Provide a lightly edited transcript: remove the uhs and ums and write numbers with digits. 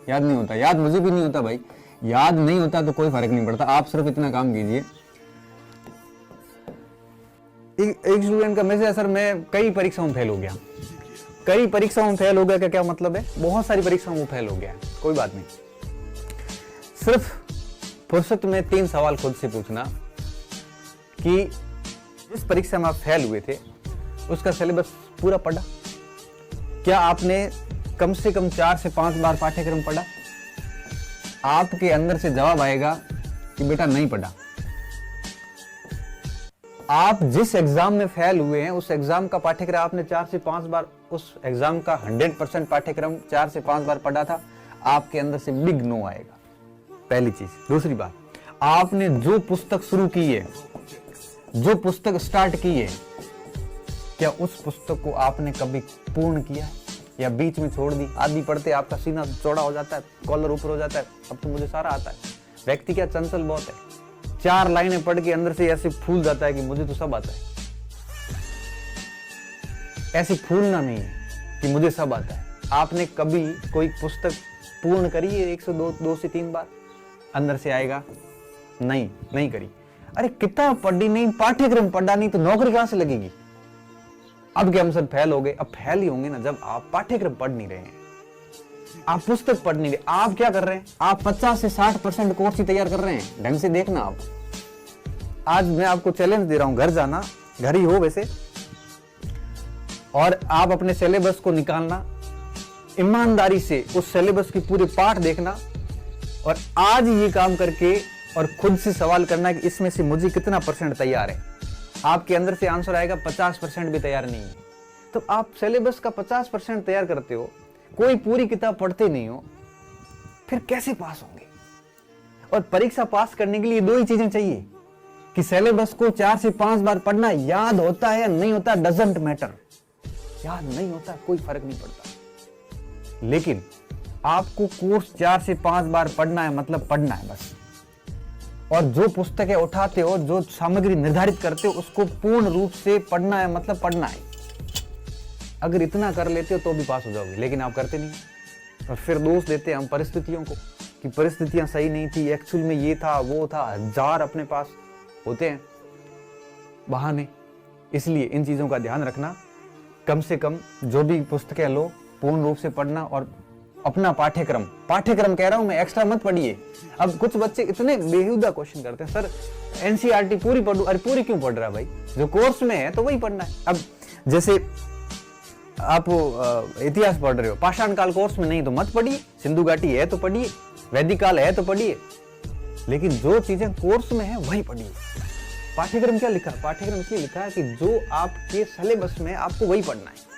याद नहीं होता, याद मुझे भी नहीं होता भाई, याद नहीं होता तो कोई फर्क नहीं पड़ता। आप सिर्फ इतना काम कीजिए। एक स्टूडेंट का मैसेज है, सर मैं कई परीक्षाओं में फेल हो गया। कई परीक्षाओं में फेल हो गया का क्या मतलब है? बहुत सारी परीक्षाओं में फेल हो गया। कोई बात नहीं, सिर्फ फुर्सत में 3 सवाल खुद से पूछना कि जिस परीक्षा में आप फेल हुए थे उसका सिलेबस पूरा पढ़ा? क्या आपने कम से कम 4 से 5 बार पाठ्यक्रम पढ़ा? आपके अंदर से जवाब आएगा कि बेटा नहीं पढ़ा। आप जिस एग्जाम में फेल हुए हैं उस एग्जाम का पाठ्यक्रम आपने 4 से 5 बार, उस एग्जाम का 100% पाठ्यक्रम 4 से 5 बार पढ़ा था, आपके अंदर से बिग नो आएगा। पहली चीज। दूसरी बात, आपने जो पुस्तक शुरू की है, जो पुस्तक स्टार्ट की है, क्या उस पुस्तक को आपने कभी पूर्ण किया है या बीच में छोड़ दी? आदमी पढ़ते आपका सीना चौड़ा हो जाता है, कॉलर ऊपर हो जाता है, अब तो मुझे सारा आता है। व्यक्ति क्या चंचल बहुत है, 4 लाइनें पढ़ के अंदर से ऐसे फूल जाता है कि मुझे तो सब आता है। ऐसे फूलना नहीं है कि मुझे सब आता है। आपने कभी कोई पुस्तक पूर्ण करी है 102 से 3 बार? अंदर से आएगा नहीं करी। अरे किताब पढ़ी नहीं, पाठ्यक्रम पढ़ा नहीं, तो नौकरी कहां से लगेगी? अब क्या हम सब फेल हो गए? अब फेल ही होंगे ना जब आप पाठ्यक्रम पढ़ नहीं रहे हैं, आप पुस्तक पढ़ नहीं रहे। आप क्या कर रहे हैं? आप 50 से 60% कोर्स ही तैयार कर रहे हैं। ढंग से देखना। आप आज मैं आपको चैलेंज दे रहा हूं, घर जाना, घर ही हो वैसे, और आप अपने सिलेबस को निकालना, ईमानदारी से उस सिलेबस की पूरे पाठ देखना, और आज ये काम करके और खुद से सवाल करना कि इसमें से मुझे कितना % तैयार है। आपके अंदर से आंसर आएगा 50% भी तैयार नहीं है। तो आप सिलेबस का 50% तैयार करते हो, कोई पूरी किताब पढ़ते नहीं हो, फिर कैसे पास होंगे? और परीक्षा पास करने के लिए 2 ही चीजें चाहिए कि सिलेबस को 4 से 5 बार पढ़ना। याद होता है या नहीं होता डजंट मैटर, याद नहीं होता कोई फर्क नहीं पड़ता, लेकिन आपको कोर्स 4 से 5 बार पढ़ना है, मतलब पढ़ना है बस। और जो पुस्तकें उठाते हो, जो सामग्री निर्धारित करते हो, उसको पूर्ण रूप से पढ़ना है, मतलब पढ़ना है। अगर इतना कर लेते हो तो भी पास हो जाओगे, लेकिन आप करते नहीं। और फिर दोष देते हैं हम परिस्थितियों को कि परिस्थितियां सही नहीं थी, एक्चुअल में ये था वो था, 1000 अपने पास होते हैं बहाने। इसलिए इन चीजों का ध्यान रखना। कम से कम जो भी पुस्तकें लो, पूर्ण रूप से पढ़ना, और अपना पाठ्यक्रम कह रहा हूं मैं, एक्स्ट्रा मत पढ़िए। अब कुछ बच्चे इतने बेहुदा क्वेश्चन करते हैं, सर एनसीईआरटी पूरी पढ़ूं। अरे पूरी क्यों पढ़ रहा है भाई? जो कोर्स में है तो वही पढ़ना है। अब जैसे आप इतिहास पढ़ रहे हो, पाषाण काल कोर्स में नहीं तो मत पढ़िए, सिंधु घाटी है तो पढ़िए, वैदिक काल है तो पढ़िए, लेकिन जो चीजें कोर्स में है वही पढ़िए। पाठ्यक्रम क्या लिखा? पाठ्यक्रम इसलिए लिखा है कि जो आपके सिलेबस में आपको वही पढ़ना है।